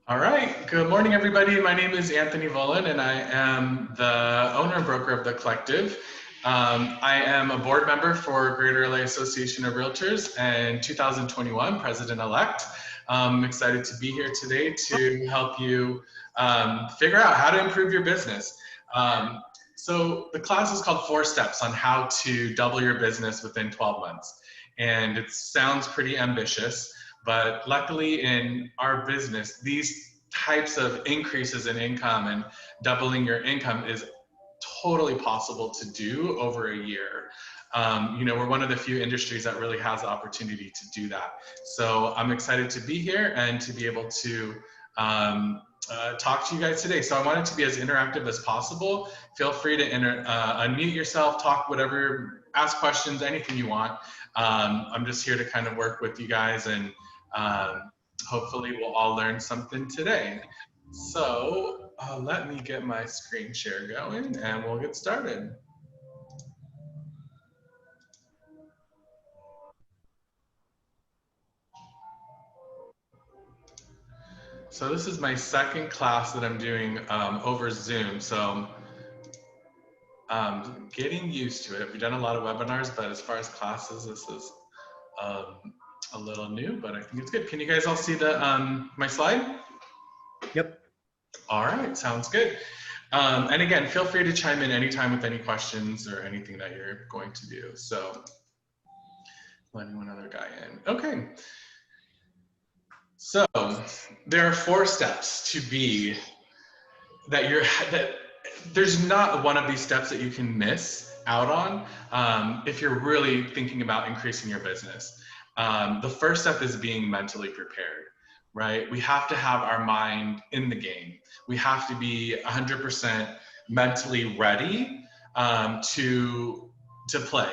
All right. Good morning, everybody. My name is Anthony Vulin, and I am the owner and broker of the collective. I am a board member for Greater LA Association of Realtors and 2021 president-elect. I'm excited to be here today to help you figure out how to improve your business. Um, so the class is called 4 Steps on How to Double Your Business Within 12 Months. And it sounds pretty ambitious. But luckily in our business, these types of increases in income and doubling your income is totally possible to do over a year. We're one of the few industries that really has the opportunity to do that. So I'm excited to be here and to be able to talk to you guys today. So I want it to be as interactive as possible. Feel free to unmute yourself, talk whatever, ask questions, anything you want. I'm just here to kind of work with you guys and hopefully we'll all learn something today. So let me get my screen share going and we'll get started. So this is my second class that I'm doing over Zoom. So getting used to it. We've done a lot of webinars, but as far as classes, this is a little new, but I think it's good. Can you guys all see the my slide? Yep. All right, sounds good. And again, feel free to chime in anytime with any questions or anything that you're going to do. So letting one other guy in. Okay. So there are 4 steps to be that there's not one of these steps that you can miss out on if you're really thinking about increasing your business. The first step is being mentally prepared, right? We have to have our mind in the game. We have to be 100% mentally ready to play,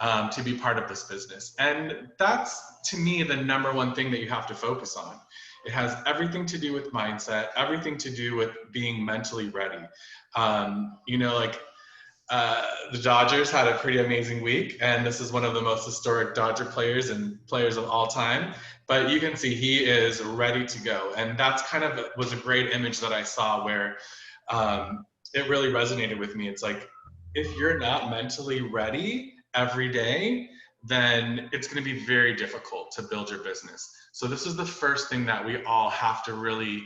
to be part of this business. And that's, to me, the number one thing that you have to focus on. It has everything to do with mindset, everything to do with being mentally ready. The Dodgers had a pretty amazing week, and this is one of the most historic Dodger players and players of all time. But you can see he is ready to go, and that's kind of was a great image that I saw where it really resonated with me. It's like if you're not mentally ready every day, then it's going to be very difficult to build your business. So this is the first thing that we all have to really,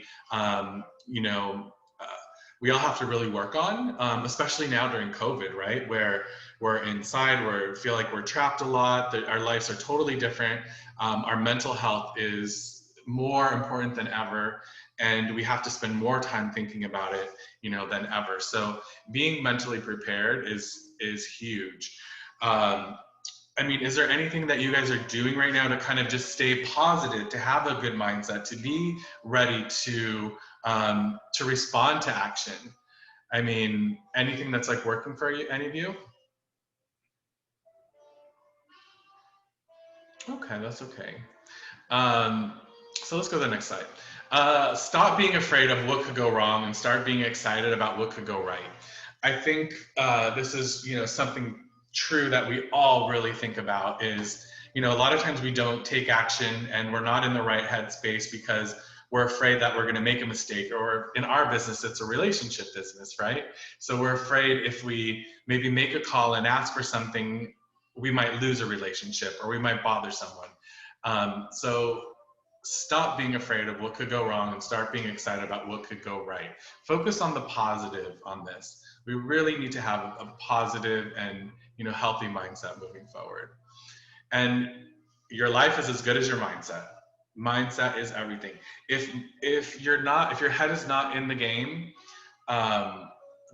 we all have to really work on, especially now during COVID, right? Where we're inside, we feel like we're trapped a lot, that our lives are totally different. Our mental health is more important than ever, and we have to spend more time thinking about it, than ever. So being mentally prepared is huge. Is there anything that you guys are doing right now to kind of just stay positive, to have a good mindset, to be ready to respond to action? Anything that's like working for you, any of you? Okay, that's okay. So let's go to the next slide. Stop being afraid of what could go wrong and start being excited about what could go right. I think this is, something true that we all really think about is, a lot of times we don't take action and we're not in the right headspace because we're afraid that we're going to make a mistake, or in our business, it's a relationship business, right? So we're afraid if we maybe make a call and ask for something, we might lose a relationship or we might bother someone. So stop being afraid of what could go wrong and start being excited about what could go right. Focus on the positive on this. We really need to have a positive and healthy mindset moving forward. And your life is as good as your mindset. Mindset is everything. If your head is not in the game,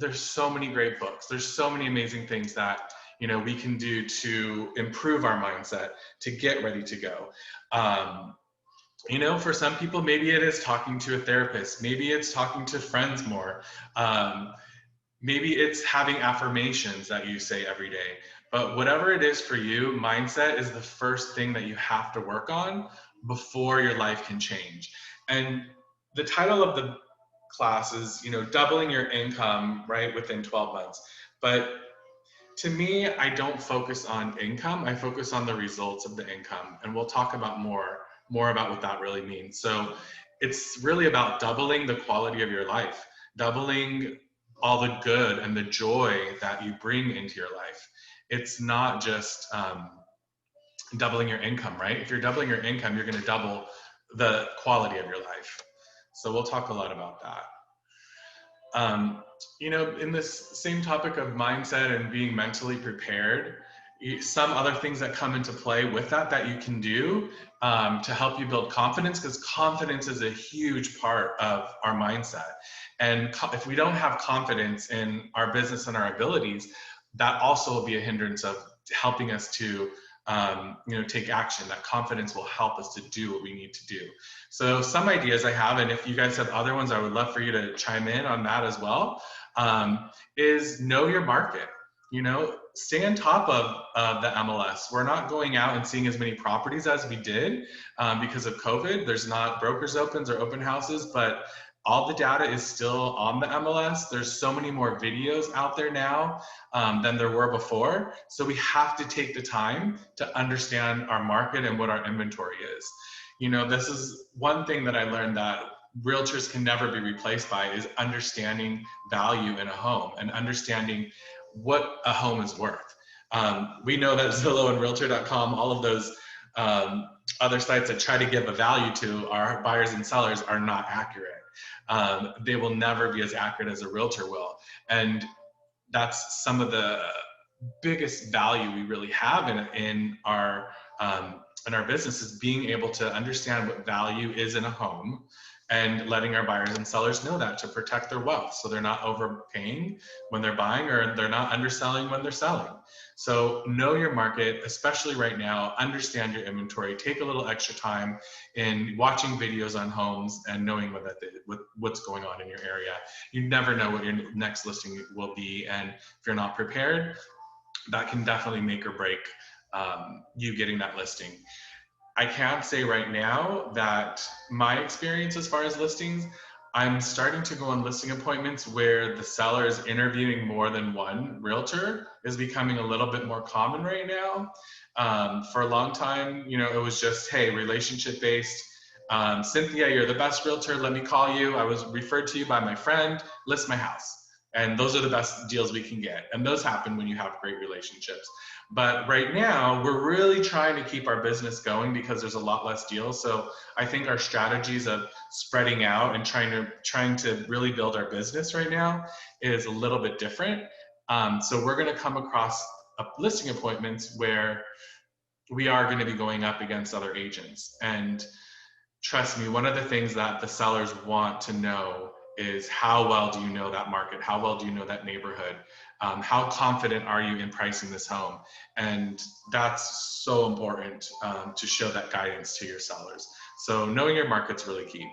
there's so many great books. There's so many amazing things that we can do to improve our mindset, to get ready to go. For some people, maybe it is talking to a therapist. Maybe it's talking to friends more. Maybe it's having affirmations that you say every day. But whatever it is for you, mindset is the first thing that you have to work on before your life can change. And the title of the class is, doubling your income, right, within 12 months. But to me, I don't focus on income. I focus on the results of the income. And we'll talk about more about what that really means. So it's really about doubling the quality of your life, doubling all the good and the joy that you bring into your life. It's not just doubling your income, right? If you're doubling your income, you're going to double the quality of your life. So we'll talk a lot about that. In this same topic of mindset and being mentally prepared, some other things that come into play with that you can do to help you build confidence, because confidence is a huge part of our mindset. And if we don't have confidence in our business and our abilities, that also will be a hindrance of helping us to take action. That confidence will help us to do what we need to do. So some ideas I have, and if you guys have other ones, I would love for you to chime in on that as well, is know your market. Stay on top of the MLS. We're not going out and seeing as many properties as we did because of COVID. There's not brokers opens or open houses, but all the data is still on the MLS. There's so many more videos out there now than there were before. So we have to take the time to understand our market and what our inventory is. This is one thing that I learned that realtors can never be replaced by, is understanding value in a home and understanding what a home is worth. We know that Zillow and Realtor.com, all of those other sites that try to give a value to our buyers and sellers, are not accurate. They will never be as accurate as a realtor will. And that's some of the biggest value we really have in our business, is being able to understand what value is in a home and letting our buyers and sellers know that, to protect their wealth, so they're not overpaying when they're buying, or they're not underselling when they're selling. So know your market, especially right now. Understand your inventory. Take a little extra time in watching videos on homes and knowing what's going on in your area. You never know what your next listing will be, and if you're not prepared, that can definitely make or break you getting that listing. I can't say right now that my experience as far as listings, I'm starting to go on listing appointments where the seller is interviewing more than one realtor, is becoming a little bit more common right now. For a long time, it was just, hey, relationship based. Cynthia, you're the best realtor. Let me call you. I was referred to you by my friend. List my house. And those are the best deals we can get. And those happen when you have great relationships. But right now, we're really trying to keep our business going because there's a lot less deals. So I think our strategies of spreading out and trying to really build our business right now is a little bit different. So we're going to come across listing appointments where we are going to be going up against other agents. And trust me, one of the things that the sellers want to know is, how well do you know that market? How well do you know that neighborhood? How confident are you in pricing this home? And that's so important to show that guidance to your sellers. So knowing your market's really key.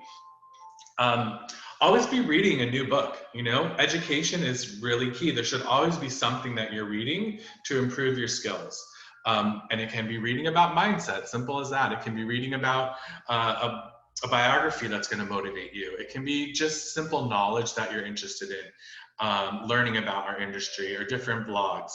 Always be reading a new book. Education is really key. There should always be something that you're reading to improve your skills. And it can be reading about mindset, simple as that. It can be reading about a biography that's going to motivate you. It can be just simple knowledge that you're interested in, learning about our industry or different blogs.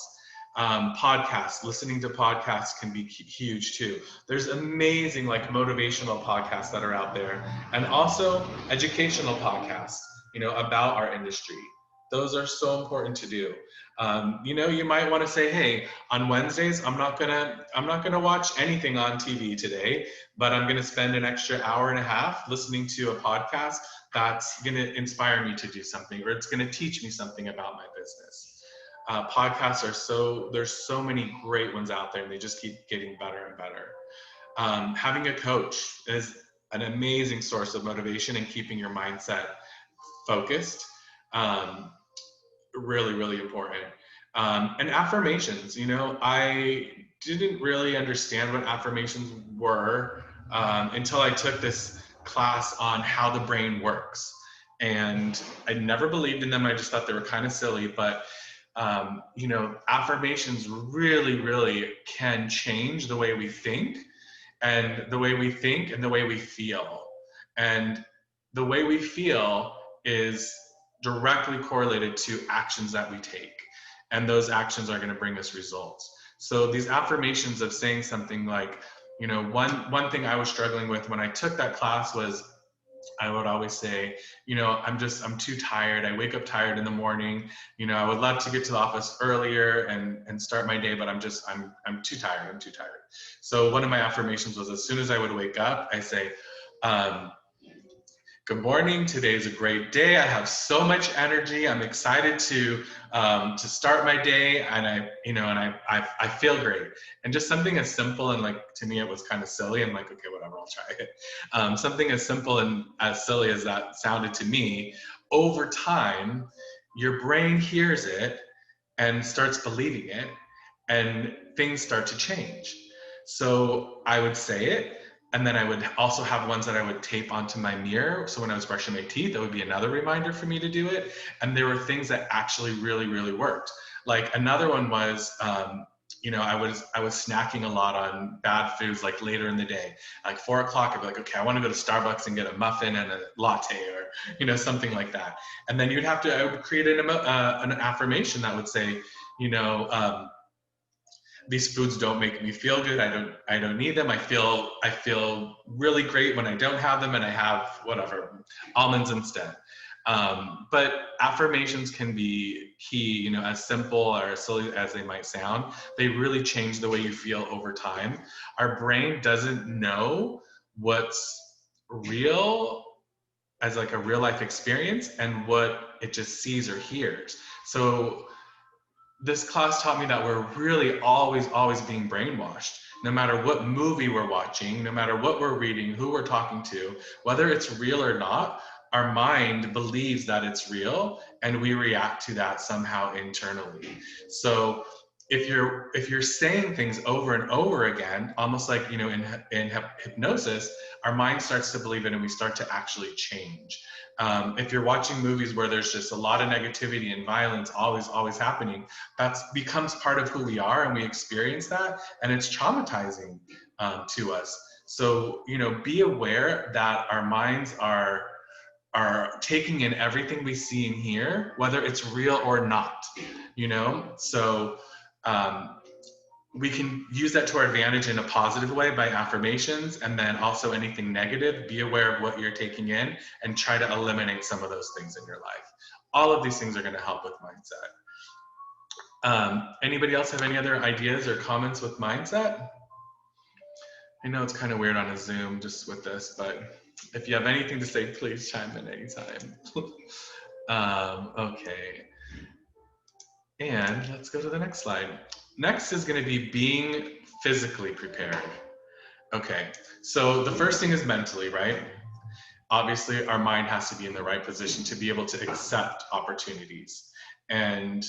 Podcasts, listening to podcasts can be huge too. There's amazing motivational podcasts that are out there, and also educational podcasts, about our industry. Those are so important to do. You might want to say, hey, on Wednesdays, I'm not gonna watch anything on TV today, but I'm gonna spend an extra hour and a half listening to a podcast that's gonna inspire me to do something, or it's gonna teach me something about my business. Podcasts there's so many great ones out there, and they just keep getting better and better. Having a coach is an amazing source of motivation and keeping your mindset focused. Really, really important. And affirmations, I didn't really understand what affirmations were until I took this class on how the brain works. And I never believed in them. I just thought they were kind of silly, but affirmations really, really can change the way we think, and the way we think and the way we feel. And the way we feel is directly correlated to actions that we take. And those actions are going to bring us results. So these affirmations of saying something like, one thing I was struggling with when I took that class was I would always say, I'm too tired. I wake up tired in the morning. I would love to get to the office earlier and start my day, but I'm too tired. I'm too tired. So one of my affirmations was, as soon as I would wake up, I say, um, good morning. Today is a great day. I have so much energy. I'm excited to start my day, and I feel great. And just something as simple, and like, to me it was kind of silly. I'm like, okay, whatever, I'll try it. Something as simple and as silly as that sounded to me, over time, your brain hears it and starts believing it, and things start to change. So I would say it, and then I would also have ones that I would tape onto my mirror. So when I was brushing my teeth, that would be another reminder for me to do it. And there were things that actually really, really worked. Like another one was, I was snacking a lot on bad foods, like later in the day, like 4 o'clock. I'd be like, okay, I want to go to Starbucks and get a muffin and a latte, or something like that. And then I would create an affirmation that would say, you know, um, these foods don't make me feel good. I don't need them. I feel really great when I don't have them, and I have whatever, almonds instead. But affirmations can be key, as simple or as silly as they might sound. They really change the way you feel over time. Our brain doesn't know what's real as like a real life experience and what it just sees or hears. So this class taught me that we're really always being brainwashed. No matter what movie we're watching, no matter what we're reading, who we're talking to, whether it's real or not, our mind believes that it's real, and we react to that somehow internally. So if you're saying things over and over again, almost like in hypnosis, our mind starts to believe it, and we start to actually change. If you're watching movies where there's just a lot of negativity and violence always happening, that becomes part of who we are, and we experience that, and it's traumatizing to us. So be aware that our minds are taking in everything we see and hear, whether it's real or not. So um, we can use that to our advantage in a positive way by affirmations, and then also anything negative, be aware of what you're taking in and try to eliminate some of those things in your life. All of these things are going to help with mindset. Anybody else have any other ideas or comments with mindset? I know it's kind of weird on a Zoom just with this, but if you have anything to say, please chime in anytime. Okay. And let's go to the next slide. Next is going to be being physically prepared. Okay, so the first thing is mentally, right? Obviously, our mind has to be in the right position to be able to accept opportunities. And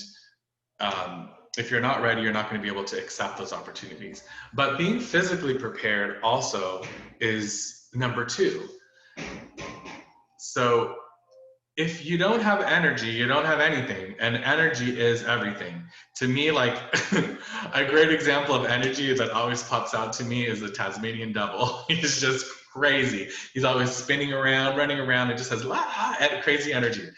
if you're not ready, you're not going to be able to accept those opportunities. But being physically prepared also is number 2. So if you don't have energy, you don't have anything, and energy is everything. To me, like a great example of energy that always pops out to me is the Tasmanian devil. He's just crazy. He's always spinning around, running around, and just has crazy energy.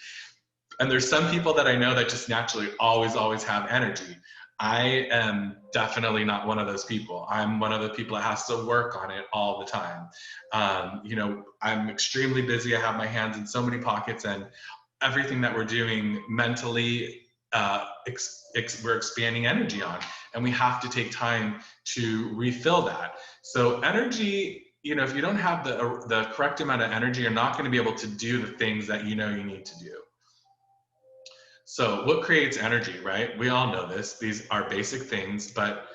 And there's some people that I know that just naturally always have energy. I am definitely not one of those people. I'm one of the people that has to work on it all the time. I'm extremely busy. I have my hands in so many pockets, and everything that we're doing mentally, we're expanding energy on, and we have to take time to refill that. So energy, if you don't have the correct amount of energy, you're not going to be able to do the things that you need to do. So what creates energy, right? We all know this. These are basic things, but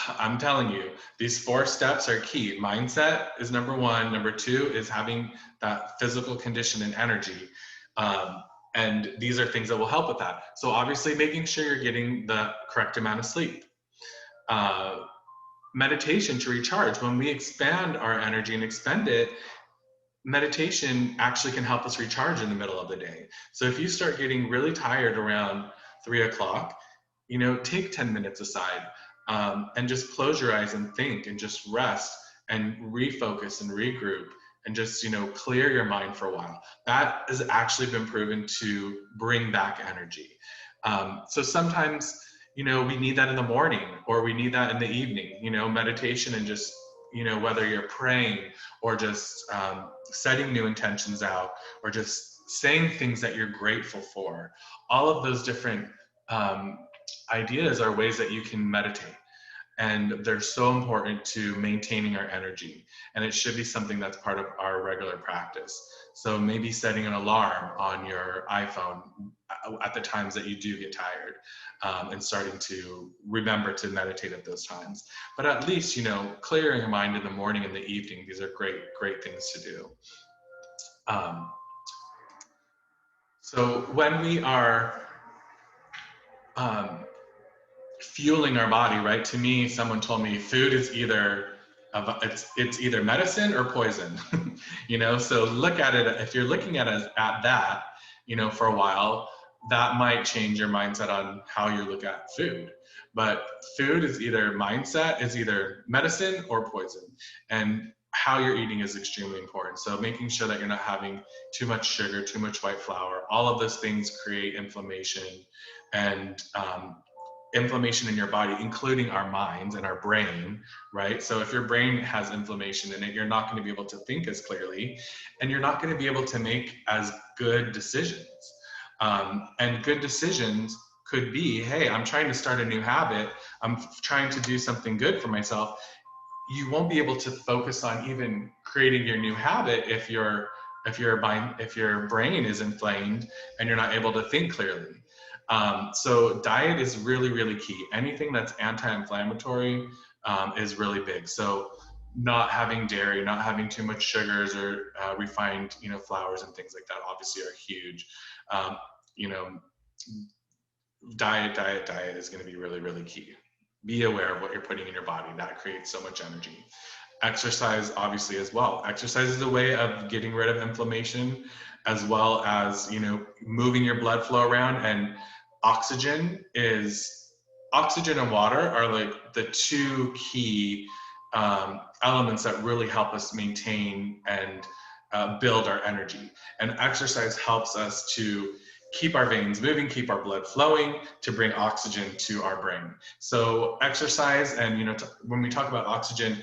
I'm telling you, these 4 steps are key. Mindset is number 1. Number 2 is having that physical condition and energy. And these are things that will help with that. So obviously making sure you're getting the correct amount of sleep. Meditation to recharge. When we expand our energy and expend it, meditation actually can help us recharge in the middle of the day. So if you start getting really tired around 3 o'clock, take 10 minutes aside and just close your eyes and think and just rest and refocus and regroup and just, clear your mind for a while. That has actually been proven to bring back energy. So sometimes, we need that in the morning, or we need that in the evening, meditation and just you know, whether you're praying or just setting new intentions out or just saying things that you're grateful for, all of those different ideas are ways that you can meditate. And they're so important to maintaining our energy. And it should be something that's part of our regular practice. So maybe setting an alarm on your iPhone at the times that you do get tired, and starting to remember to meditate at those times. But at least, you know, clearing your mind in the morning and the evening, these are great things to do. So when we are fueling our body, right? To me, someone told me food is either it's either medicine or poison. You know, so look at it, if you're looking at it at that, you know, for a while, that might change your mindset on how you look at food. But food is either mindset, is either medicine or poison. And how you're eating is extremely important. So making sure that you're not having too much sugar, too much white flour, all of those things create inflammation and inflammation in your body, including our minds and our brain, right? So if your brain has inflammation in it, you're not going to be able to think as clearly, and you're not going to be able to make as good decisions. And good decisions could be, hey, I'm trying to start a new habit. I'm trying to do something good for myself. You won't be able to focus on even creating your new habit if your brain is inflamed and you're not able to think clearly. So diet is really key. Anything that's anti-inflammatory is really big. So not having dairy, not having too much sugars or refined, you know, flours and things like that obviously are huge. You know, diet is going to be really key. Be aware of what you're putting in your body. That creates so much energy. Exercise, obviously, as well. Exercise is a way of getting rid of inflammation, as well as, you know, moving your blood flow around. And oxygen and water are like the two key elements that really help us maintain and build our energy. And exercise helps us to keep our veins moving, keep our blood flowing, to bring oxygen to our brain. So exercise, and you know, when we talk about oxygen,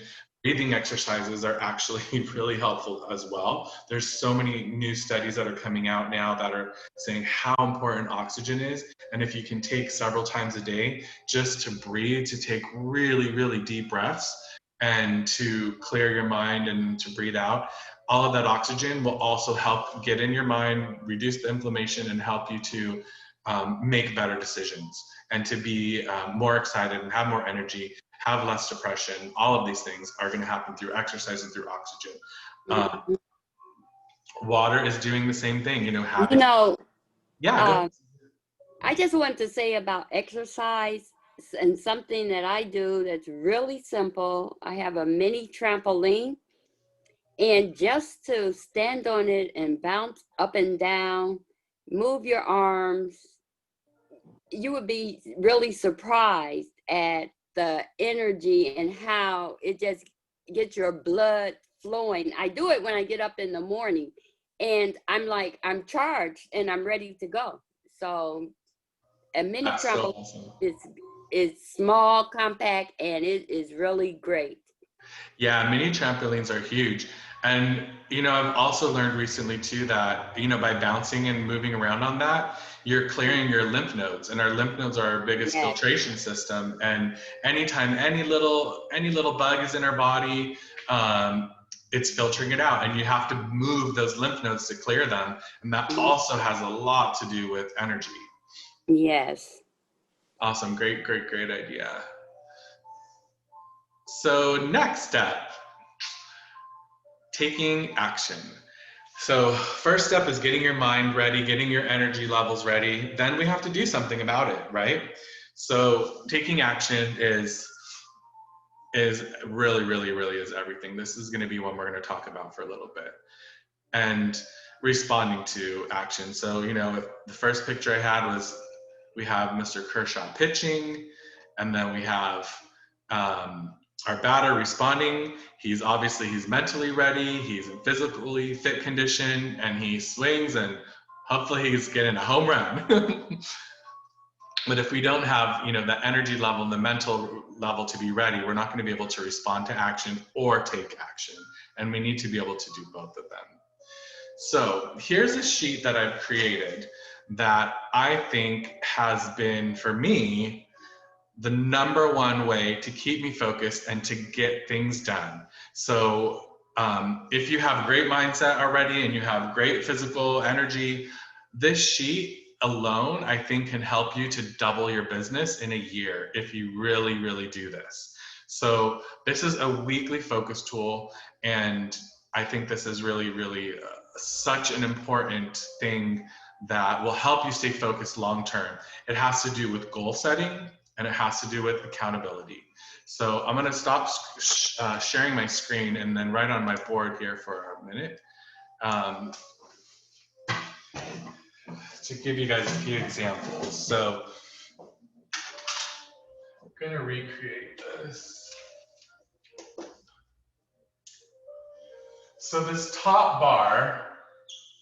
breathing exercises are actually really helpful as well. There's so many new studies that are coming out now that are saying how important oxygen is. And if you can take several times a day just to breathe, to take really deep breaths and to clear your mind and to breathe out, all of that oxygen will also help get in your mind, reduce the inflammation, and help you to make better decisions and to be more excited and have more energy, have less depression. All of these things are going to happen through exercise and through oxygen. Water is doing the same thing, you know, having. You know, Yeah, go ahead. I just want to say about exercise and something that I do that's really simple. I have a mini trampoline, and just to stand on it and bounce up and down, move your arms, you would be really surprised at the energy and how it just gets your blood flowing. I do it when I get up in the morning, and I'm like, I'm charged and I'm ready to go. So a mini That's so trampoline awesome. is small, compact, and it is really great. Yeah, mini trampolines are huge. And, you know, I've also learned recently too that, you know, by bouncing and moving around on that, you're clearing your lymph nodes. And our lymph nodes are our biggest Yeah. filtration system. And anytime any little bug is in our body, it's filtering it out. And you have to move those lymph nodes to clear them. And that also has a lot to do with energy. Yes. Awesome. Great idea. So next step, taking action. So first step is getting your mind ready, getting your energy levels ready. Then we have to do something about it, right? So taking action is really is everything. This is going to be one we're going to talk about for a little bit. And responding to action. So, you know, the first picture I had was we have Mr. Kershaw pitching, and then we have our batter responding. He's mentally ready, he's in physically fit condition, and he swings, and hopefully he's getting a home run. But if we don't have, the energy level and the mental level to be ready, we're not going to be able to respond to action or take action. And we need to be able to do both of them. So here's a sheet that I've created that I think has been, for me, the number one way to keep me focused and to get things done. So if you have great mindset already and you have great physical energy, this sheet alone, I think, can help you to double your business in a year if you really, really do this. So this is a weekly focus tool, and I think this is really, really such an important thing that will help you stay focused long term. It has to do with goal setting, and it has to do with accountability. So I'm going to stop sharing my screen and then write on my board here for a minute to give you guys a few examples. So I'm going to recreate this. So this top bar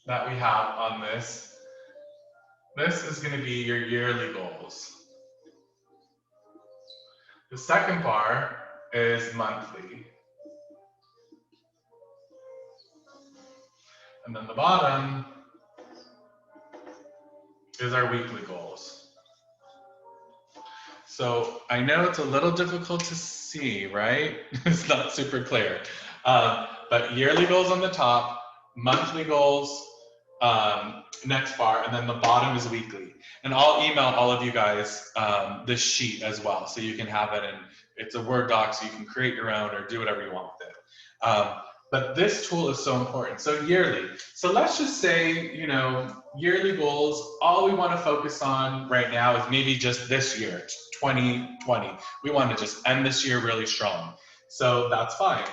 that we have on this is going to be your yearly goals. The second bar is monthly. And then the bottom is our weekly goals. So I know it's a little difficult to see, right? It's not super clear. But yearly goals on the top, monthly goals, next bar, and then the bottom is weekly. And I'll email all of you guys this sheet as well, so you can have it, and it's a Word doc, so you can create your own or do whatever you want with it. But this tool is so important. So yearly. So let's just say, yearly goals, all we want to focus on right now is maybe just this year, 2020. We want to just end this year really strong. So that's fine.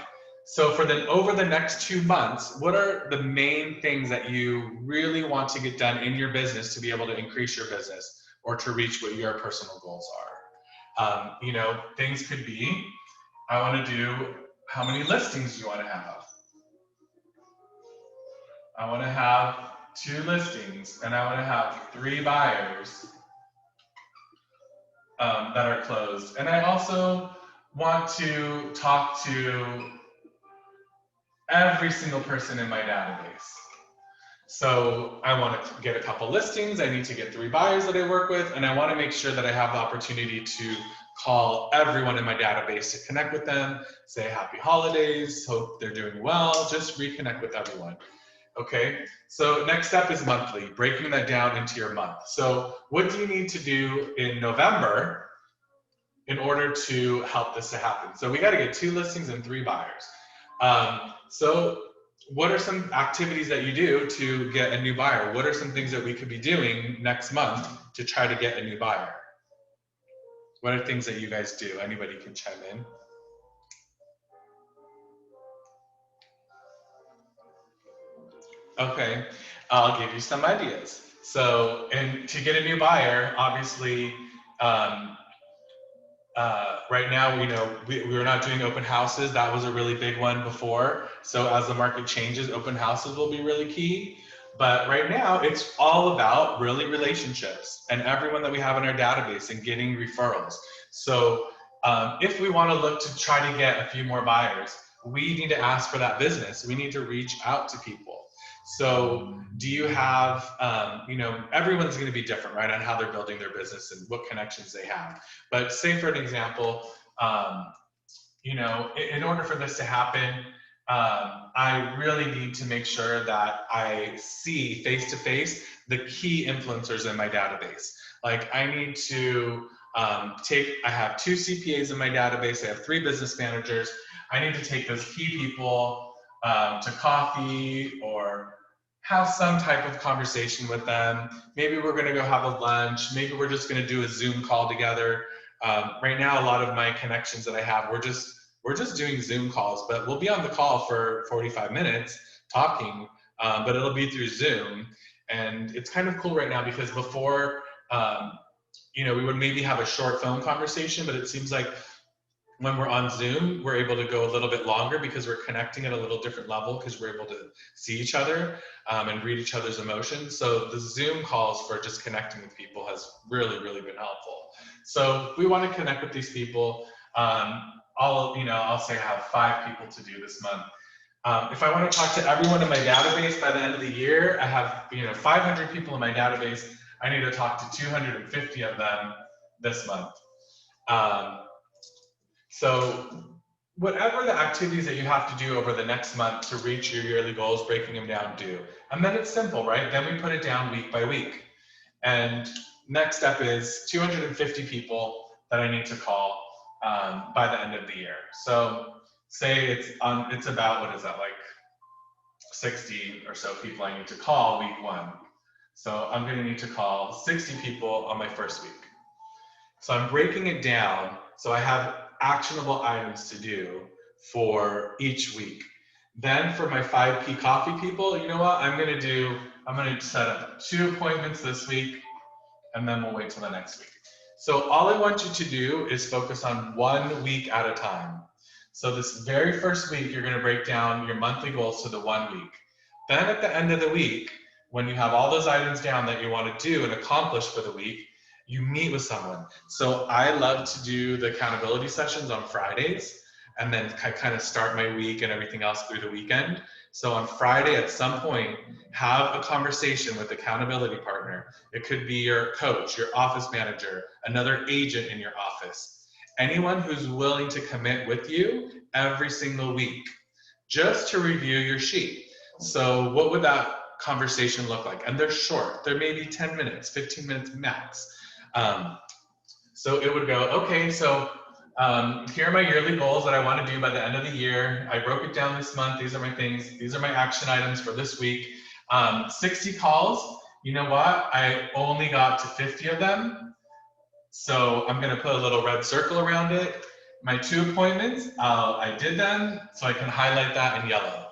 So for over the next 2 months, what are the main things that you really want to get done in your business to be able to increase your business or to reach what your personal goals are? Things could be, I want to do, how many listings do you want to have? I want to have 2 listings, and I want to have 3 buyers that are closed. And I also want to talk to every single person in my database. So I want to get a couple listings, I need to get 3 buyers that I work with, and I want to make sure that I have the opportunity to call everyone in my database to connect with them, say happy holidays, hope they're doing well, just reconnect with everyone. Okay, so next step is monthly, breaking that down into your month. So what do you need to do in November in order to help this to happen? So we got to get 2 listings and 3 buyers. So what are some activities that you do to get a new buyer? What are some things that we could be doing next month to try to get a new buyer? What are things that you guys do? Anybody can chime in. Okay, I'll give you some ideas. So, and to get a new buyer, obviously, right now, we were not doing open houses. That was a really big one before. So as the market changes, open houses will be really key. But right now, it's all about really relationships and everyone that we have in our database and getting referrals. So if we want to look to try to get a few more buyers, we need to ask for that business. We need to reach out to people. So do you have, everyone's going to be different, right, on how they're building their business and what connections they have. But say for an example, in order for this to happen, I really need to make sure that I see face-to-face the key influencers in my database. Like I need to I have 2 CPAs in my database, I have 3 business managers. I need to take those key people to coffee or have some type of conversation with them. Maybe we're going to go have a lunch. Maybe we're just going to do a Zoom call together. Right now, a lot of my connections that I have, we're just doing Zoom calls, but we'll be on the call for 45 minutes talking, but it'll be through Zoom. And it's kind of cool right now because before, we would maybe have a short phone conversation, but it seems like When we're on Zoom, we're able to go a little bit longer because we're connecting at a little different level because we're able to see each other and read each other's emotions. So the Zoom calls for just connecting with people has really, really been helpful. So we want to connect with these people. I'll say I have 5 people to do this month. If I want to talk to everyone in my database by the end of the year, I have 500 people in my database. I need to talk to 250 of them this month. Um, so whatever the activities that you have to do over the next month to reach your yearly goals, breaking them down, do. And then it's simple, right? Then we put it down week by week. And next step is 250 people that I need to call by the end of the year. So say it's about, what is that, like 60 or so people I need to call week 1. So I'm going to need to call 60 people on my first week. So I'm breaking it down so I have actionable items to do for each week. Then for my 5P coffee people, you know what? I'm going to set up 2 appointments this week, and then we'll wait till the next week. So all I want you to do is focus on 1 week at a time. So this very first week, you're going to break down your monthly goals to the 1 week. Then at the end of the week, when you have all those items down that you want to do and accomplish for the week, you meet with someone. So I love to do the accountability sessions on Fridays and then kind of start my week and everything else through the weekend. So on Friday at some point, have a conversation with accountability partner. It could be your coach, your office manager, another agent in your office, anyone who's willing to commit with you every single week, just to review your sheet. So what would that conversation look like? And they're short, they're maybe 10 minutes, 15 minutes max. So it would go, okay, so here are my yearly goals that I want to do by the end of the year. I broke it down this month. These are my things. These are my action items for this week. 60 calls. You know what? I only got to 50 of them. So I'm going to put a little red circle around it. My 2 appointments, I did them, so I can highlight that in yellow.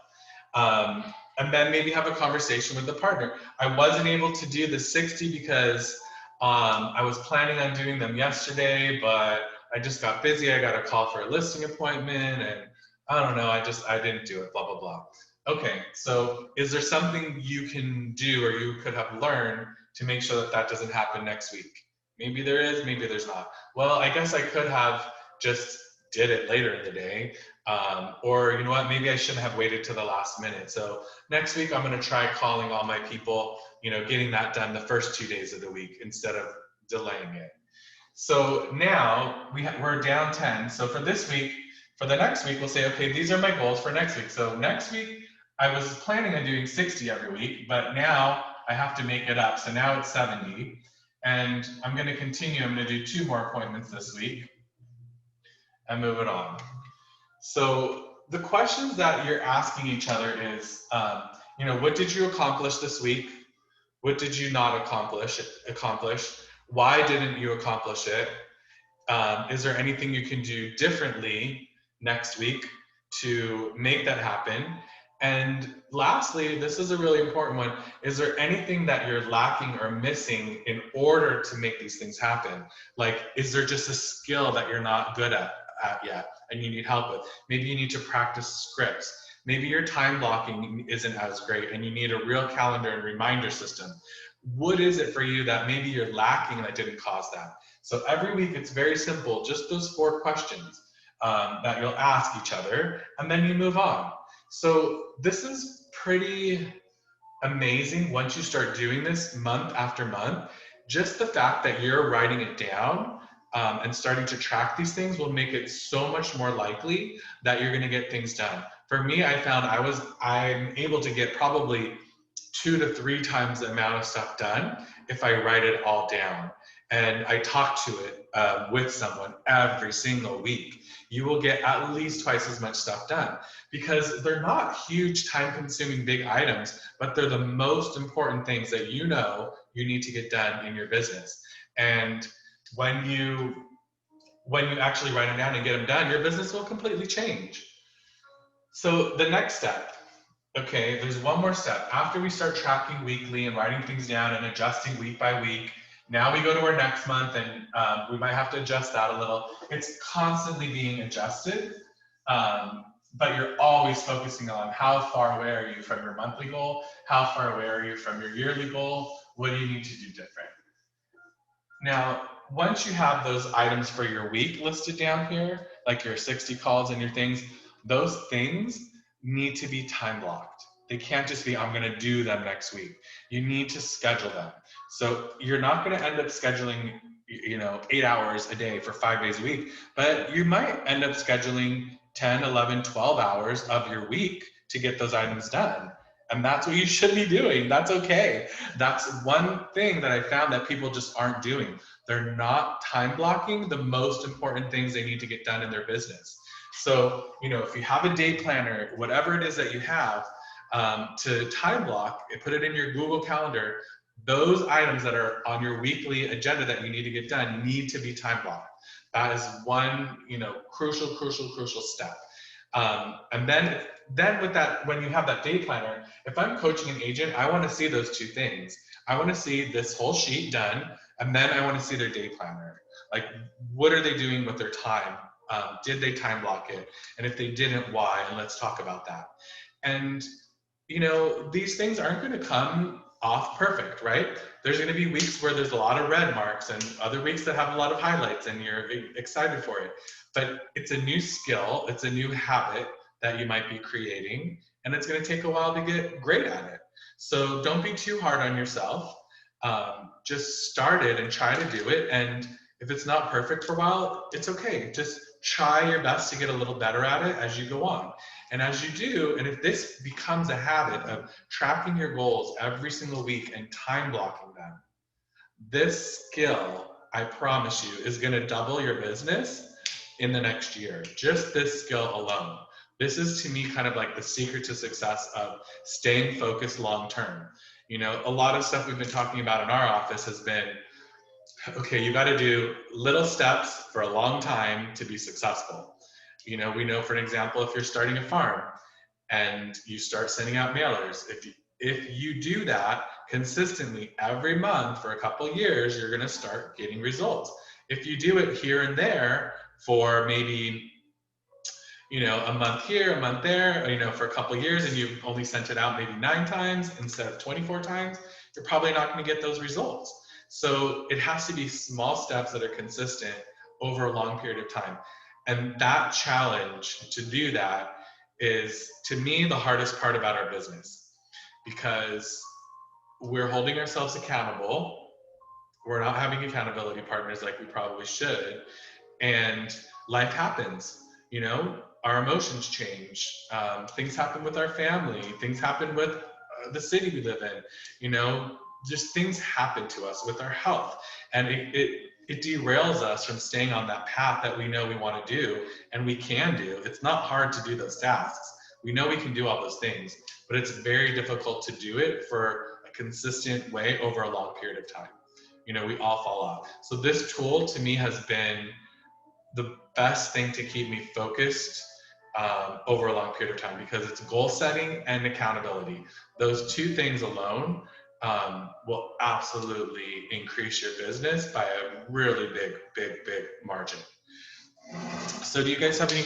And then maybe have a conversation with the partner. I wasn't able to do the 60 because I was planning on doing them yesterday, but I just got busy. I got a call for a listing appointment and I don't know, I didn't do it, blah, blah, blah. Okay, so is there something you can do or you could have learned to make sure that that doesn't happen next week? Maybe there is, maybe there's not. Well, I guess I could have just did it later in the day. Or you know what, maybe I shouldn't have waited to the last minute. So next week I'm going to try calling all my people, getting that done the first 2 days of the week instead of delaying it. So now we're down 10. So for this week, for the next week, we'll say, okay, these are my goals for next week. So next week, I was planning on doing 60 every week, but now I have to make it up. So now it's 70. And I'm going to continue. I'm going to do 2 more appointments this week and move it on. So the questions that you're asking each other is, what did you accomplish this week? What did you not accomplish? Why didn't you accomplish it? Is there anything you can do differently next week to make that happen? And lastly, this is a really important one. Is there anything that you're lacking or missing in order to make these things happen? Like, is there just a skill that you're not good at yet and you need help with? Maybe you need to practice scripts. Maybe your time blocking isn't as great and you need a real calendar and reminder system. What is it for you that maybe you're lacking that didn't cause that? So every week it's very simple, just those 4 questions that you'll ask each other, and then you move on. So this is pretty amazing once you start doing this month after month. Just the fact that you're writing it down and starting to track these things will make it so much more likely that you're going to get things done. For me, I found I'm able to get probably 2 to 3 times the amount of stuff done if I write it all down and I talk to it with someone every single week. You will get at least twice as much stuff done because they're not huge time consuming big items, but they're the most important things that you need to get done in your business. And when you actually write them down and get them done, your business will completely change. So the next step, okay, there's one more step. After we start tracking weekly and writing things down and adjusting week by week, Now we go to our next month, and we might have to adjust that a little. It's constantly being adjusted, but you're always focusing on how far away are you from your monthly goal? How far away are you from your yearly goal? What do you need to do different? Now, once you have those items for your week listed down here, like your 60 calls and your things, those things need to be time blocked. They can't just be, I'm gonna do them next week. You need to schedule them. So you're not gonna end up scheduling 8 hours a day for 5 days a week, but you might end up scheduling 10, 11, 12 hours of your week to get those items done. And that's what you should be doing. That's okay. That's one thing that I found that people just aren't doing. They're not time blocking the most important things they need to get done in their business. So, if you have a day planner, whatever it is that you have, to time block, put it in your Google Calendar. Those items that are on your weekly agenda that you need to get done need to be time blocked. That is one, crucial step. And then with that, when you have that day planner, if I'm coaching an agent, I want to see those two things. I want to see this whole sheet done, and then I want to see their day planner. Like, what are they doing with their time? Did they time block it? And if they didn't, why? And let's talk about that. And these things aren't going to come off perfect, right? There's going to be weeks where there's a lot of red marks and other weeks that have a lot of highlights and you're excited for it. But it's a new skill, it's a new habit that you might be creating, and it's going to take a while to get great at it. So don't be too hard on yourself. Just start it and try to do it. And if it's not perfect for a while, it's okay. Just try your best to get a little better at it as you go on. And as you do, and if this becomes a habit of tracking your goals every single week and time blocking them, this skill, I promise you, is going to double your business in the next year. Just this skill alone. This is, to me, kind of like the secret to success of staying focused long term. A lot of stuff we've been talking about in our office has been, okay, you got to do little steps for a long time to be successful. We know, for an example, if you're starting a farm and you start sending out mailers, if you do that consistently every month for a couple of years, you're going to start getting results. If you do it here and there for maybe a month here, a month there, for a couple of years, and you've only sent it out maybe 9 times instead of 24 times, you're probably not going to get those results. So it has to be small steps that are consistent over a long period of time. And that challenge to do that is, to me, the hardest part about our business, because we're holding ourselves accountable. We're not having accountability partners like we probably should. And life happens, our emotions change. Things happen with our family. Things happen with the city we live in, just things happen to us with our health. And it derails us from staying on that path that we know we want to do and we can do. It's not hard to do those tasks. We know we can do all those things, but it's very difficult to do it for a consistent way over a long period of time. We all fall off. So this tool to me has been the best thing to keep me focused over a long period of time, because it's goal setting and accountability. Those two things alone will absolutely increase your business by a really big margin. So do you guys have any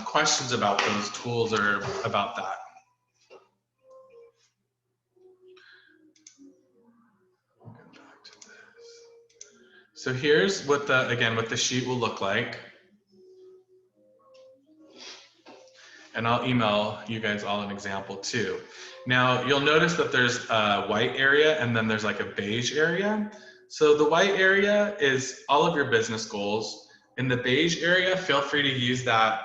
questions about those tools or about that? So here's what the sheet will look like. And I'll email you guys all an example too. Now you'll notice that there's a white area and then there's like a beige area. So the white area is all of your business goals. In the beige area, feel free to use that,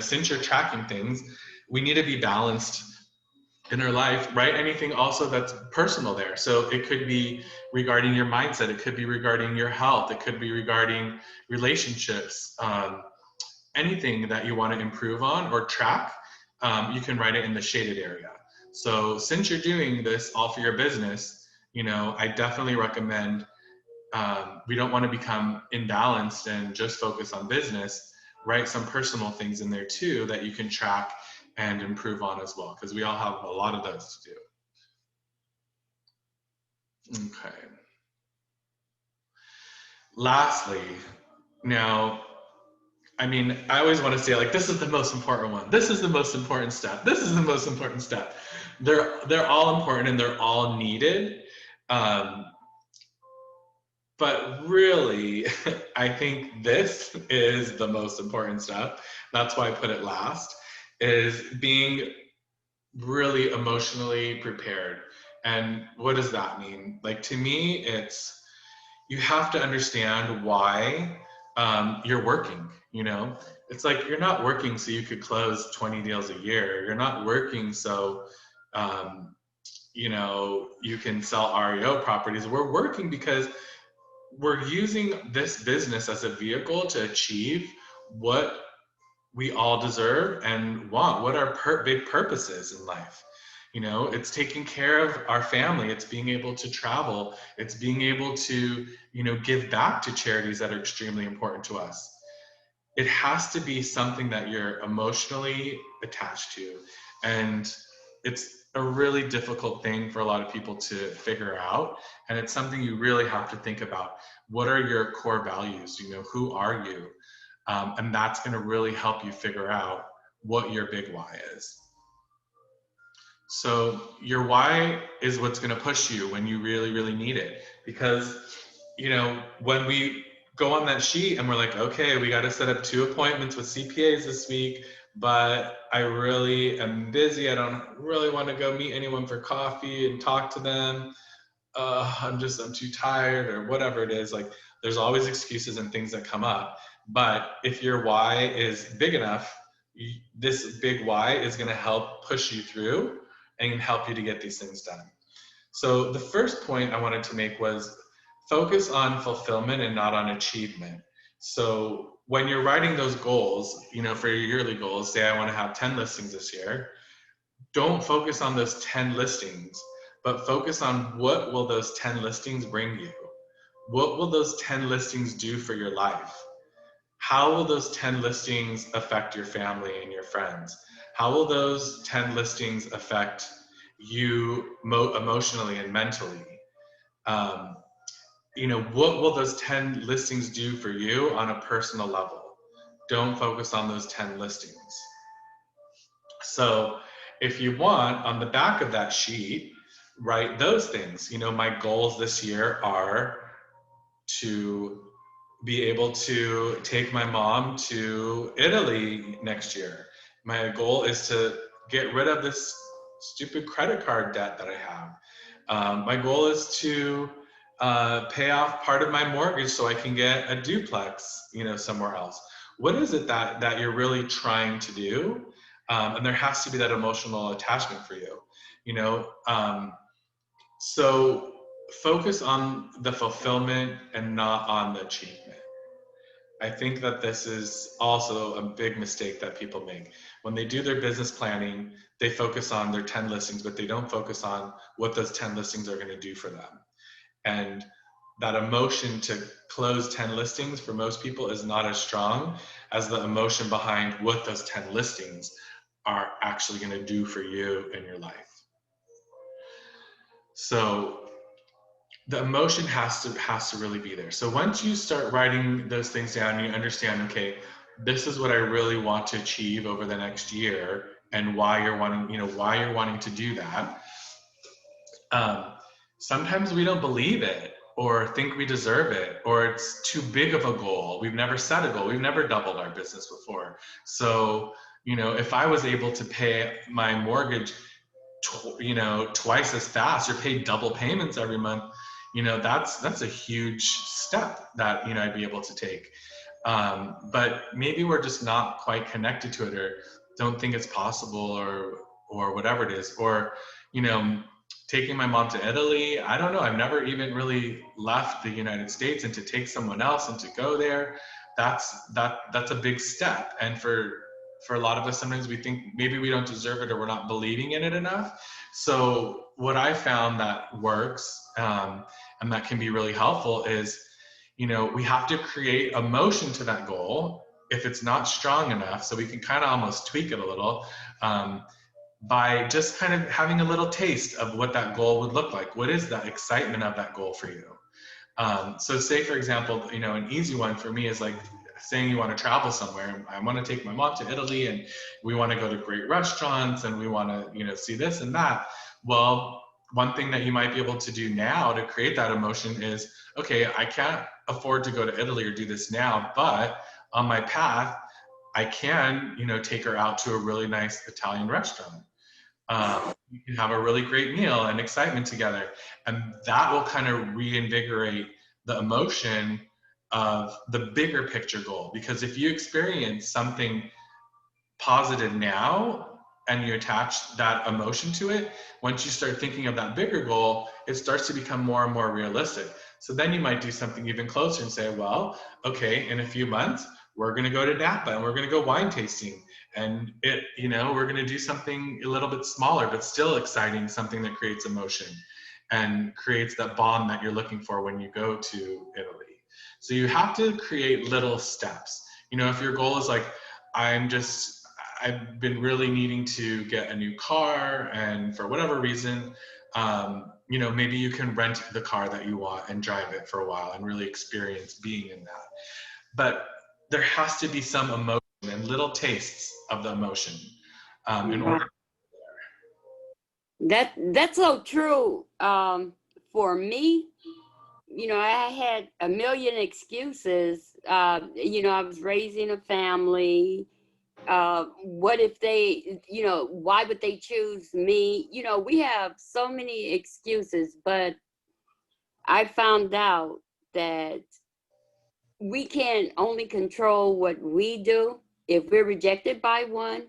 since you're tracking things, we need to be balanced in our life, right? Anything also that's personal there. So it could be regarding your mindset. It could be regarding your health. It could be regarding relationships. Anything that you want to improve on or track, you can write it in the shaded area. So since you're doing this all for your business, I definitely recommend, we don't want to become imbalanced and just focus on business. Write some personal things in there too that you can track and improve on as well, because we all have a lot of those to do. Okay. Lastly, now, I mean, I always want to say like, this is the most important one. This is the most important step. This is the most important step. They're all important and they're all needed. Um, but really, I think this is the most important step. That's why I put it last, is being really emotionally prepared. And what does that mean? Like, to me, it's you have to understand why you're working. You know, it's like you're not working so you could close 20 deals a year. You're not working so um, you can sell REO properties. We're working because we're using this business as a vehicle to achieve what we all deserve and want, what our big purpose is in life. You know, it's taking care of our family, it's being able to travel, it's being able to, give back to charities that are extremely important to us. It has to be something that you're emotionally attached to. And it's a really difficult thing for a lot of people to figure out. And it's something you really have to think about. What are your core values? Who are you? And that's going to really help you figure out what your big why is. So your why is what's going to push you when you really, really need it. Because, when we go on that sheet and we're like, okay, we got to set up 2 appointments with CPAs this week, but I really am busy. I don't really want to go meet anyone for coffee and talk to them. I'm too tired or whatever it is. Like, there's always excuses and things that come up. But if your why is big enough, this big why is going to help push you through and help you to get these things done. So the first point I wanted to make was focus on fulfillment and not on achievement. So when you're writing those goals, for your yearly goals, say I want to have 10 listings this year, don't focus on those 10 listings, but focus on what will those 10 listings bring you? What will those 10 listings do for your life? How will those 10 listings affect your family and your friends? How will those 10 listings affect you emotionally and mentally? Um, what will those 10 listings do for you on a personal level? Don't focus on those 10 listings. So if you want, on the back of that sheet, write those things. My goals this year are to be able to take my mom to Italy next year. My goal is to get rid of this stupid credit card debt that I have. My goal is to pay off part of my mortgage so I can get a duplex, somewhere else. What is it that you're really trying to do? And there has to be that emotional attachment for you, so focus on the fulfillment and not on the achievement. I think that this is also a big mistake that people make. When they do their business planning, they focus on their 10 listings, but they don't focus on what those 10 listings are going to do for them. And that emotion to close 10 listings for most people is not as strong as the emotion behind what those 10 listings are actually going to do for you in your life. So the emotion has to really be there. So once you start writing those things down, you understand, okay, this is what I really want to achieve over the next year, and why you're wanting to do that. Sometimes we don't believe it or think we deserve it, or it's too big of a goal. We've never set a goal. We've never doubled our business before. So, if I was able to pay my mortgage, twice as fast, or pay double payments every month, that's a huge step that, I'd be able to take. But maybe we're just not quite connected to it, or don't think it's possible, or whatever it is, or, taking my mom to Italy. I don't know. I've never even really left the United States, and to take someone else and to go there, that's a big step. And for a lot of us, sometimes we think maybe we don't deserve it, or we're not believing in it enough. So what I found that works, and that can be really helpful is, we have to create emotion to that goal if it's not strong enough. So we can kind of almost tweak it a little, by just kind of having a little taste of what that goal would look like. What is that excitement of that goal for you? So say, for example, an easy one for me is like saying you want to travel somewhere. I want to take my mom to Italy and we want to go to great restaurants and we want to, see this and that. Well, one thing that you might be able to do now to create that emotion is, okay, I can't afford to go to Italy or do this now, but on my path, I can, take her out to a really nice Italian restaurant. You can have a really great meal and excitement together. And that will kind of reinvigorate the emotion of the bigger picture goal. Because if you experience something positive now and you attach that emotion to it, once you start thinking of that bigger goal, it starts to become more and more realistic. So then you might do something even closer and say, well, okay, in a few months, we're going to go to Napa and we're going to go wine tasting. And we're going to do something a little bit smaller, but still exciting, something that creates emotion and creates that bond that you're looking for when you go to Italy. So you have to create little steps. If your goal is like, I've been really needing to get a new car, and for whatever reason, maybe you can rent the car that you want and drive it for a while and really experience being in that. But there has to be some emotion and little tastes of the emotion in Right. order. That's so true. For me, I had a million excuses. I was raising a family. What if they, why would they choose me? We have so many excuses, but I found out that we can only control what we do. If we're rejected by one,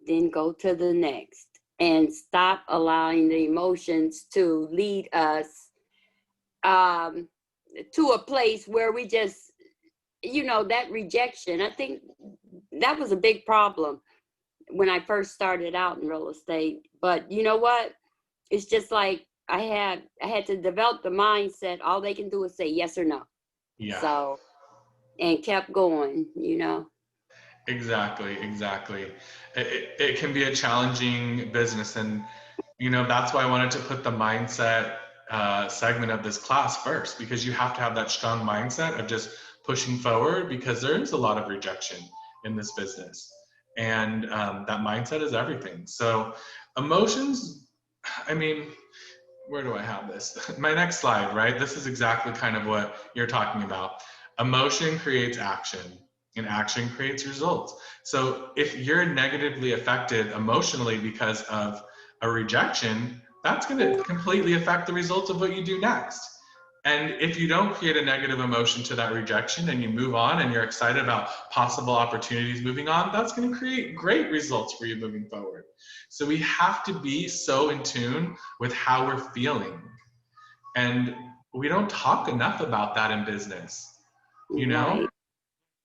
then go to the next and stop allowing the emotions to lead us um, to a place where we just, that rejection. I think that was a big problem when I first started out in real estate. But you know what? It's just like I had to develop the mindset. All they can do is say yes or no. Yeah. So, and kept going. Exactly. It can be a challenging business, and that's why I wanted to put the mindset segment of this class first, because you have to have that strong mindset of just pushing forward, because there is a lot of rejection in this business, and that mindset is everything. So emotions, I mean, where do I have this? My next slide, right? This is exactly kind of what you're talking about. Emotion creates action, and action creates results. So if you're negatively affected emotionally because of a rejection, that's going to completely affect the results of what you do next. And if you don't create a negative emotion to that rejection and you move on and you're excited about possible opportunities moving on, that's going to create great results for you moving forward. So we have to be so in tune with how we're feeling. And we don't talk enough about that in business. You know, Right.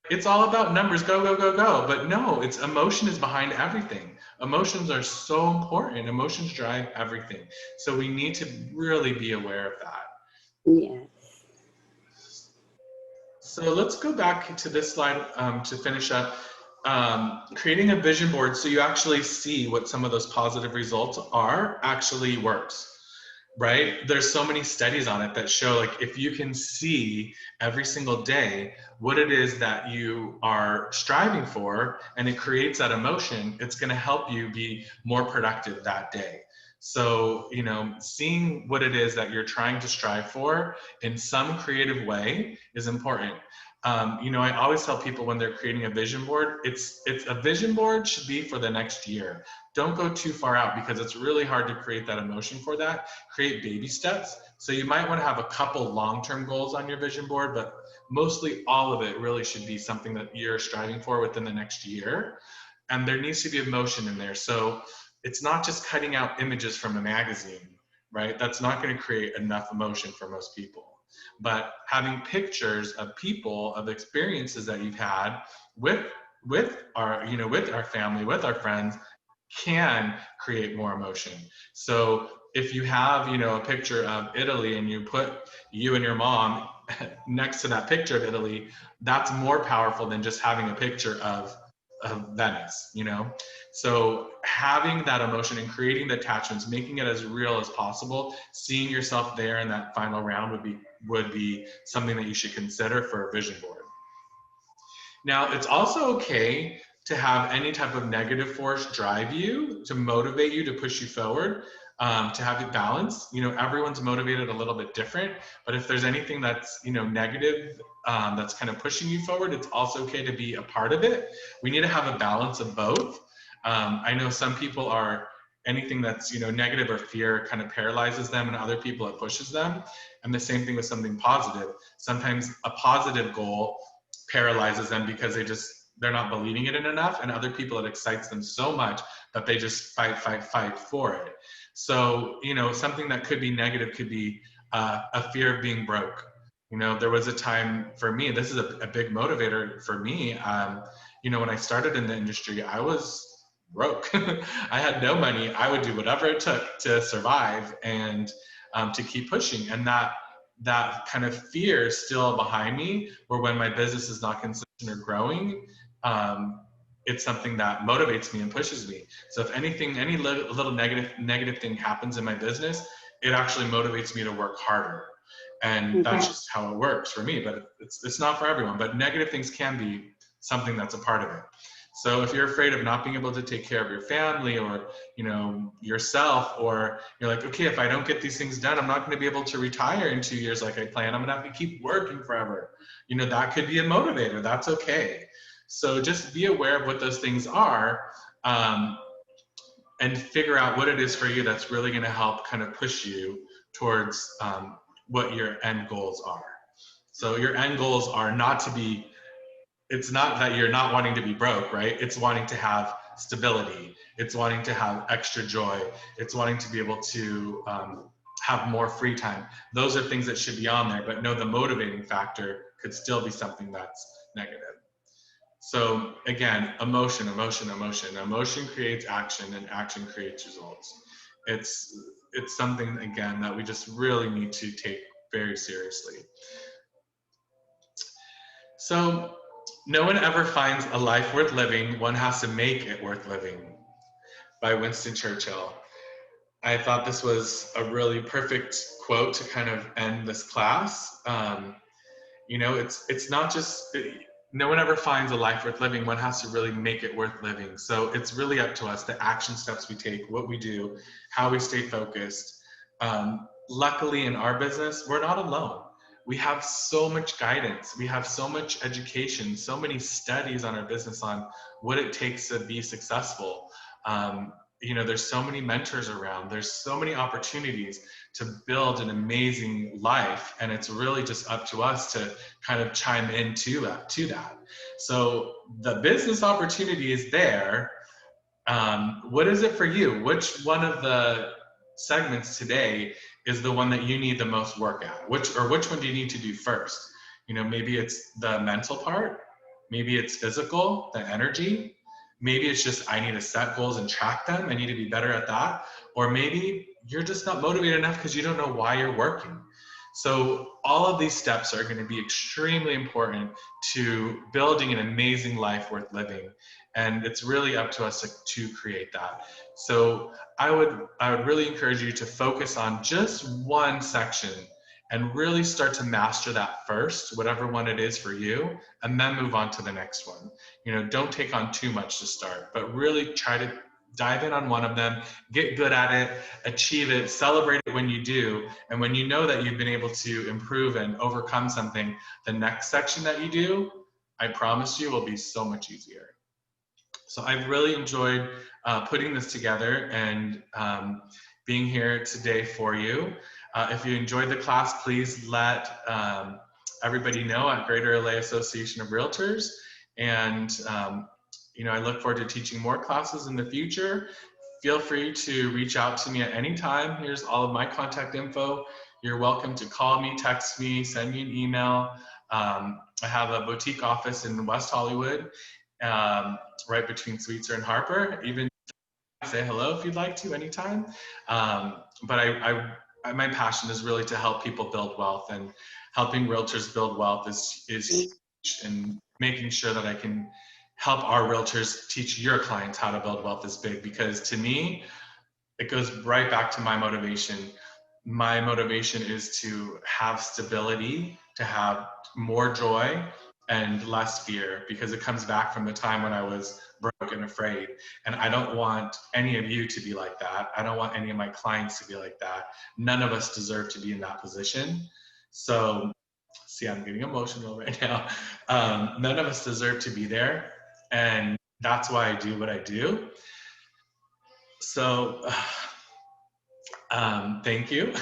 it's all about numbers, go, go, go, go. But no, it's emotion is behind everything. Emotions are so important. Emotions drive everything. So we need to really be aware of that. Yes. So let's go back to this slide to finish up. Creating a vision board so you actually see what some of those positive results are actually works, right? There's so many studies on it that show, like, if you can see every single day what it is that you are striving for and it creates that emotion, it's going to help you be more productive that day. So, seeing what it is that you're trying to strive for in some creative way is important. I always tell people when they're creating a vision board, it's a vision board should be for the next year. Don't go too far out, because it's really hard to create that emotion for that. Create baby steps. So you might want to have a couple long-term goals on your vision board, but mostly all of it really should be something that you're striving for within the next year. And there needs to be emotion in there. So it's not just cutting out images from a magazine, right? That's not going to create enough emotion for most people. But having pictures of people, of experiences that you've had with our family, with our friends, can create more emotion. So if you have, a picture of Italy and you put you and your mom next to that picture of Italy, that's more powerful than just having a picture of Venice, you know? So having that emotion and creating the attachments, making it as real as possible, seeing yourself there in that final round would be something that you should consider for a vision board. Now, it's also okay to have any type of negative force drive you, to motivate you, to push you forward, to have it balanced. You know, everyone's motivated a little bit different, but if there's anything that's, you know, negative, that's kind of pushing you forward, it's also okay to be a part of it. We need to have a balance of both. I know some people are, anything that's, you know, negative or fear kind of paralyzes them, and other people it pushes them. And the same thing with something positive. Sometimes a positive goal paralyzes them because they're not believing it in enough, and other people it excites them so much that they just fight for it. So, you know, something that could be negative could be a fear of being broke. You know, there was a time for me, this is a big motivator for me. You know, when I started in the industry, I was broke. I had no money. I would do whatever it took to survive and to keep pushing. And that kind of fear is still behind me, where when my business is not consistent or growing, it's something that motivates me and pushes me. So if anything, any little negative thing happens in my business, it actually motivates me to work harder. And that's just how it works for me, but it's not for everyone. But negative things can be something that's a part of it. So if you're afraid of not being able to take care of your family, or, you know, yourself, or you're like, okay, if I don't get these things done, I'm not going to be able to retire in 2 years like I plan. I'm going to have to keep working forever. You know, that could be a motivator. That's okay. So just be aware of what those things are, and figure out what it is for you that's really going to help kind of push you towards what your end goals are. So your end goals are not to be, it's not that you're not wanting to be broke, right? It's wanting to have stability. It's wanting to have extra joy. It's wanting to be able to have more free time. Those are things that should be on there, but no, the motivating factor could still be something that's negative. So again, emotion, emotion, emotion. Emotion creates action, and action creates results. It's something, again, that we just really need to take very seriously. So no one ever finds a life worth living. One has to make it worth living, by Winston Churchill. I thought this was a really perfect quote to kind of end this class. You know, it's not just, no one ever finds a life worth living. One has to really make it worth living. So it's really up to us, the action steps we take, what we do, how we stay focused. Luckily in our business, we're not alone. We have so much guidance. We have so much education, so many studies on our business on what it takes to be successful. You know, there's so many mentors around. There's so many opportunities to build an amazing life, and it's really just up to us to kind of chime into that. So the business opportunity is there. What is it for you? Which one of the segments today is the one that you need the most work at? Which one do you need to do first? You know, maybe it's the mental part, maybe it's physical, the energy, maybe it's just I need to set goals and track them. I need to be better at that. Or maybe you're just not motivated enough because you don't know why you're working. So all of these steps are going to be extremely important to building an amazing life worth living. And it's really up to us to create that. So I would really encourage you to focus on just one section and really start to master that first, whatever one it is for you, and then move on to the next one. You know, don't take on too much to start, but really try to dive in on one of them, get good at it, achieve it, celebrate it when you do. And when you know that you've been able to improve and overcome something, the next section that you do, I promise you, will be so much easier. So I've really enjoyed putting this together and being here today for you. If you enjoyed the class, please let everybody know at Greater LA Association of Realtors. And you know, I look forward to teaching more classes in the future. Feel free to reach out to me at any time. Here's all of my contact info. You're welcome to call me, text me, send me an email. I have a boutique office in West Hollywood, right between Sweetser and Harper. Even say hello if you'd like to anytime. But my passion is really to help people build wealth, and helping realtors build wealth is huge, and making sure that I can help our realtors teach your clients how to build wealth this big, because to me, it goes right back to my motivation. My motivation is to have stability, to have more joy and less fear, because it comes back from the time when I was broke and afraid. And I don't want any of you to be like that. I don't want any of my clients to be like that. None of us deserve to be in that position. So, see, I'm getting emotional right now. None of us deserve to be there. And that's why I do what I do. So, thank you.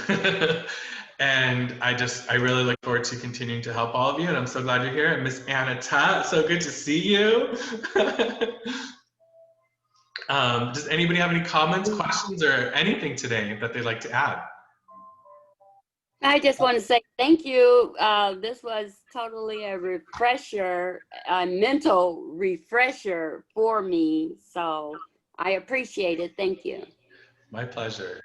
And I really look forward to continuing to help all of you. And I'm so glad you're here. And Miss Anita, so good to see you. Does anybody have any comments, questions, or anything today that they'd like to add? I just want to say thank you. This was totally a refresher, a mental refresher for me. So I appreciate it. Thank you. My pleasure.